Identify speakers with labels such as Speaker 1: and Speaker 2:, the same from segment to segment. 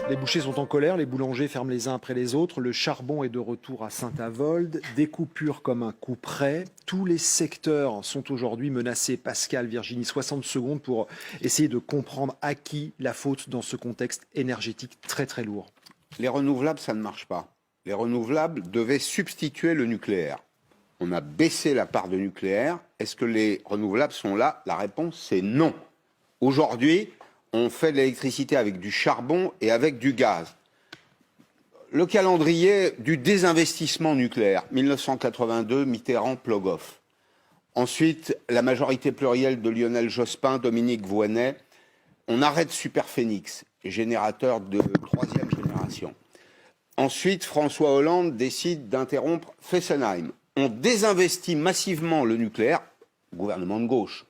Speaker 1: Les bouchers sont en colère, les boulangers ferment les uns après les autres, le charbon est de retour à Saint-Avold, des coupures comme un coup près. Tous les secteurs sont aujourd'hui menacés. Pascal, Virginie, 60 secondes pour essayer de comprendre à qui la faute dans ce contexte énergétique très très lourd.
Speaker 2: Les renouvelables, ça ne marche pas. Les renouvelables devaient substituer le nucléaire. On a baissé la part de nucléaire. Est-ce que les renouvelables sont là? La réponse, c'est non. Aujourd'hui, on fait de l'électricité avec du charbon et avec du gaz. Le calendrier du désinvestissement nucléaire, 1982, Mitterrand, Plogoff. Ensuite, la majorité plurielle de Lionel Jospin, Dominique Voynet. On arrête Superphénix, générateur de troisième génération. Ensuite, François Hollande décide d'interrompre Fessenheim. On désinvestit massivement le nucléaire, gouvernement de gauche,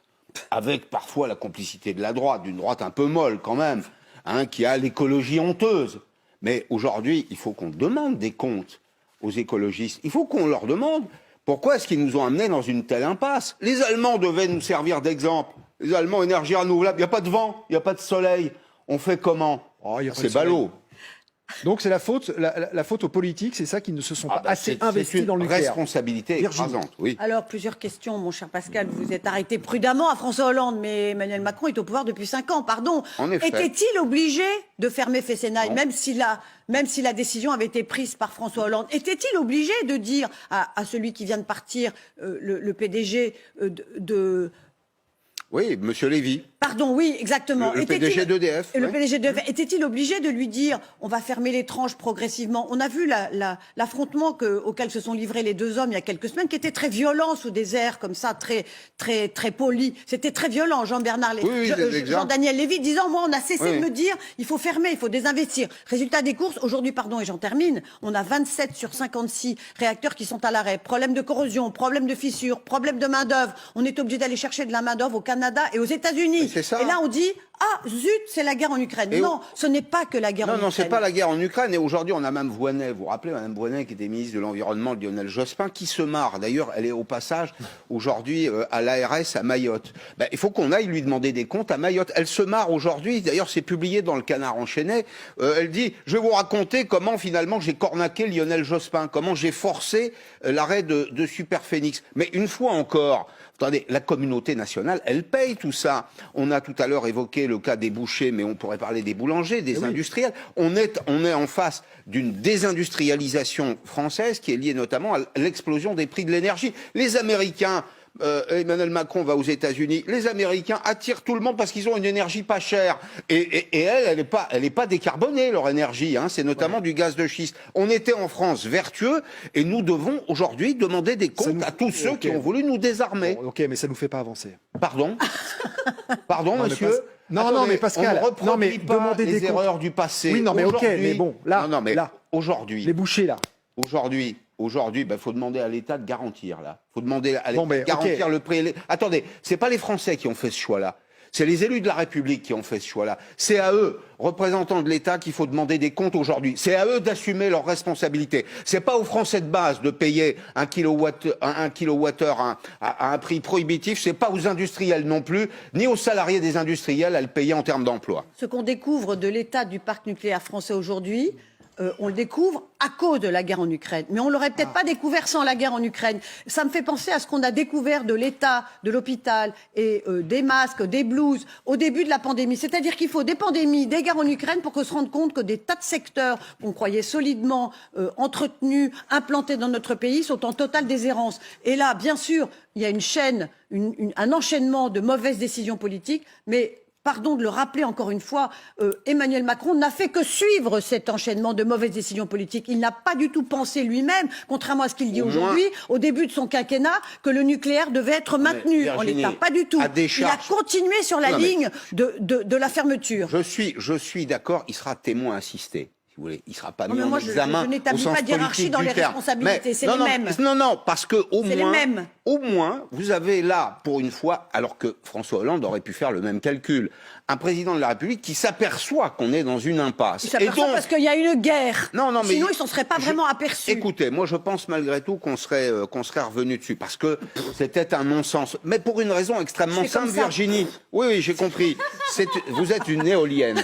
Speaker 2: avec parfois la complicité de la droite, d'une droite un peu molle quand même, hein, qui a l'écologie honteuse. Mais aujourd'hui, il faut qu'on demande des comptes aux écologistes. Il faut qu'on leur demande pourquoi est-ce qu'ils nous ont amenés dans une telle impasse. Les Allemands devaient nous servir d'exemple. Les Allemands, énergie renouvelable, il n'y a pas de vent, il n'y a pas de soleil. On fait comment? C'est ballot.
Speaker 1: Donc c'est la faute aux politiques, c'est ça, qui ne se sont pas assez investis dans le nucléaire.
Speaker 2: C'est une responsabilité écrasante, oui.
Speaker 3: Alors, plusieurs questions, mon cher Pascal. Vous êtes arrêté prudemment à François Hollande, mais Emmanuel Macron est au pouvoir depuis 5 ans, pardon.
Speaker 2: En effet.
Speaker 3: Était-il obligé de fermer Fessenheim, même si la décision avait été prise par François Hollande? Était-il obligé de dire à celui qui vient de partir, le PDG,
Speaker 2: Oui, Monsieur Lévy.
Speaker 3: Pardon, oui, exactement.
Speaker 2: Le PDG d'EDF.
Speaker 3: Le PDG d'EDF. Était-il obligé de lui dire on va fermer les tranches progressivement? On a vu l'affrontement auquel se sont livrés les deux hommes il y a quelques semaines, qui était très violent sous des airs comme ça, très poli. C'était très violent. Jean-Daniel Lévy disant moi on a cessé de me dire il faut fermer, il faut désinvestir. Résultat des courses, aujourd'hui, pardon, et j'en termine, on a 27 sur 56 réacteurs qui sont à l'arrêt. Problème de corrosion, problème de fissure, problème de main-d'œuvre. On est obligé d'aller chercher de la main-d'œuvre au Canada et aux États-Unis. Et là, on dit ah, zut, c'est la guerre en Ukraine. Non, ce n'est pas que la guerre en Ukraine.
Speaker 2: Non, c'est pas la guerre en Ukraine. Et aujourd'hui, on a Mme Voynet, vous vous rappelez, Mme Voynet, qui était ministre de l'Environnement de Lionel Jospin, qui se marre. D'ailleurs, elle est au passage, aujourd'hui, à l'ARS à Mayotte. Il faut qu'on aille lui demander des comptes à Mayotte. Elle se marre aujourd'hui. D'ailleurs, c'est publié dans le Canard enchaîné. Elle dit, je vais vous raconter comment, finalement, j'ai cornaqué Lionel Jospin, comment j'ai forcé l'arrêt de Superphénix. Mais une fois encore, attendez, la communauté nationale, elle paye tout ça. On a tout à l'heure évoqué le cas des bouchers, mais on pourrait parler des boulangers, des industriels. On est en face d'une désindustrialisation française qui est liée notamment à l'explosion des prix de l'énergie. Les Américains, Emmanuel Macron va aux États-Unis, les Américains attirent tout le monde parce qu'ils ont une énergie pas chère. Et elle est pas décarbonée, leur énergie, hein, c'est notamment du gaz de schiste. On était en France vertueux et nous devons aujourd'hui demander des comptes à tous ceux qui ont voulu nous désarmer.
Speaker 1: Bon, ok, mais ça ne nous fait pas avancer.
Speaker 2: Pardon, monsieur.
Speaker 1: Non, mais Pascal,
Speaker 2: on ne demander des erreurs du passé.
Speaker 1: Oui, non, mais ok, mais bon, là,
Speaker 2: aujourd'hui,
Speaker 1: les bouchers, là.
Speaker 2: Aujourd'hui, faut demander à l'État de garantir, là. Faut demander à l'État de garantir le prix. Attendez, c'est pas les Français qui ont fait ce choix-là. C'est les élus de la République qui ont fait ce choix-là. C'est à eux, représentants de l'État, qu'il faut demander des comptes aujourd'hui. C'est à eux d'assumer leurs responsabilités. C'est pas aux Français de base de payer un kilowattheure à un prix prohibitif. C'est pas aux industriels non plus, ni aux salariés des industriels à le payer en termes d'emploi.
Speaker 3: Ce qu'on découvre de l'état du parc nucléaire français aujourd'hui, on le découvre à cause de la guerre en Ukraine. Mais on l'aurait peut-être pas découvert sans la guerre en Ukraine. Ça me fait penser à ce qu'on a découvert de l'état de l'hôpital et des masques, des blouses au début de la pandémie. C'est-à-dire qu'il faut des pandémies, des guerres en Ukraine pour qu'on se rende compte que des tas de secteurs qu'on croyait solidement entretenus, implantés dans notre pays sont en totale déshérence. Et là, bien sûr, il y a une chaîne, un enchaînement de mauvaises décisions politiques, mais pardon de le rappeler encore une fois, Emmanuel Macron n'a fait que suivre cet enchaînement de mauvaises décisions politiques. Il n'a pas du tout pensé lui-même, contrairement à ce qu'il dit aujourd'hui, au début de son quinquennat, que le nucléaire devait être maintenu en l'état. Pas du tout. Il a continué sur la ligne de la fermeture.
Speaker 2: Je suis d'accord, il sera témoin assisté. Il ne sera pas mis en examen.
Speaker 3: Je n'établis pas de hiérarchie dans les responsabilités, c'est les mêmes.
Speaker 2: Non, parce que au moins, vous avez là, pour une fois, alors que François Hollande aurait pu faire le même calcul, un président de la République qui s'aperçoit qu'on est dans une impasse.
Speaker 3: Il s'aperçoit parce qu'il y a une guerre.
Speaker 2: Mais
Speaker 3: sinon, il s'en serait pas vraiment aperçu.
Speaker 2: Écoutez, moi, je pense malgré tout qu'on serait revenu dessus, parce que c'était un non-sens. Mais pour une raison extrêmement simple, Virginie. Oui, j'ai compris. Vous êtes une éolienne.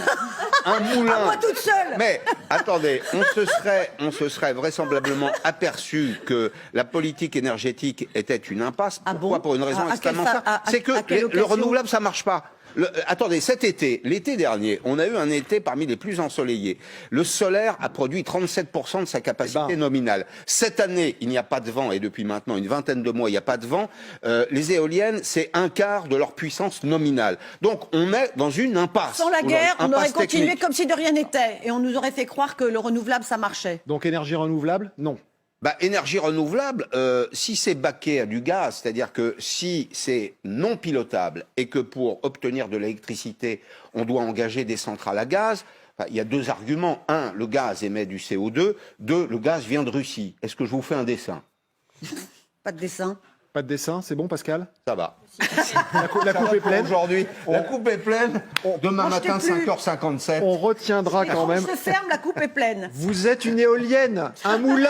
Speaker 2: un moulin.
Speaker 3: À moi toute seule.
Speaker 2: Mais attendez, on se serait vraisemblablement aperçu que la politique énergétique était une impasse.
Speaker 3: Ah
Speaker 2: Pourquoi?
Speaker 3: bon?
Speaker 2: Pour une raison
Speaker 3: À quelle
Speaker 2: extrêmement simple. C'est que
Speaker 3: quelle
Speaker 2: le
Speaker 3: occasion?
Speaker 2: renouvelable, ça marche pas. Attendez, l'été dernier, on a eu un été parmi les plus ensoleillés. Le solaire a produit 37% de sa capacité nominale. Cette année, il n'y a pas de vent, et depuis maintenant une vingtaine de mois, il n'y a pas de vent. Les éoliennes, c'est un quart de leur puissance nominale. Donc, on est dans une impasse.
Speaker 3: Sans la guerre, on aurait
Speaker 2: Impasse
Speaker 3: continué
Speaker 2: technique.
Speaker 3: comme si de rien n'était. Et on nous aurait fait croire que le renouvelable, ça marchait.
Speaker 1: Donc énergie renouvelable, non.
Speaker 2: Bah, énergie renouvelable, si c'est baqué à du gaz, c'est-à-dire que si c'est non pilotable et que pour obtenir de l'électricité, on doit engager des centrales à gaz, il y a deux arguments. Un, le gaz émet du CO2. Deux, le gaz vient de Russie. Est-ce que je vous fais un dessin?
Speaker 3: Pas de dessin.
Speaker 1: Pas de dessin, c'est bon Pascal?
Speaker 2: Ça va.
Speaker 1: La coupe est pleine.
Speaker 2: Aujourd'hui, la coupe est pleine. Demain
Speaker 3: Moi, je
Speaker 2: matin,
Speaker 3: t'ai plus.
Speaker 2: 5h57.
Speaker 1: On retiendra quand même.
Speaker 3: se ferme, la coupe est pleine.
Speaker 1: Vous êtes une éolienne, un moulin,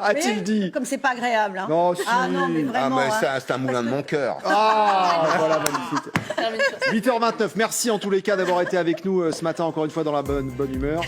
Speaker 1: a-t-il
Speaker 3: Mais,
Speaker 1: dit.
Speaker 3: comme c'est pas agréable. Hein.
Speaker 1: Non, si.
Speaker 3: Ah non, mais
Speaker 2: Ah,
Speaker 3: vraiment.
Speaker 2: mais
Speaker 3: hein.
Speaker 2: ça, c'est un moulin de mon cœur.
Speaker 1: Ah, voilà, magnifique. 8h29, merci en tous les cas d'avoir été avec nous ce matin, encore une fois dans la bonne humeur.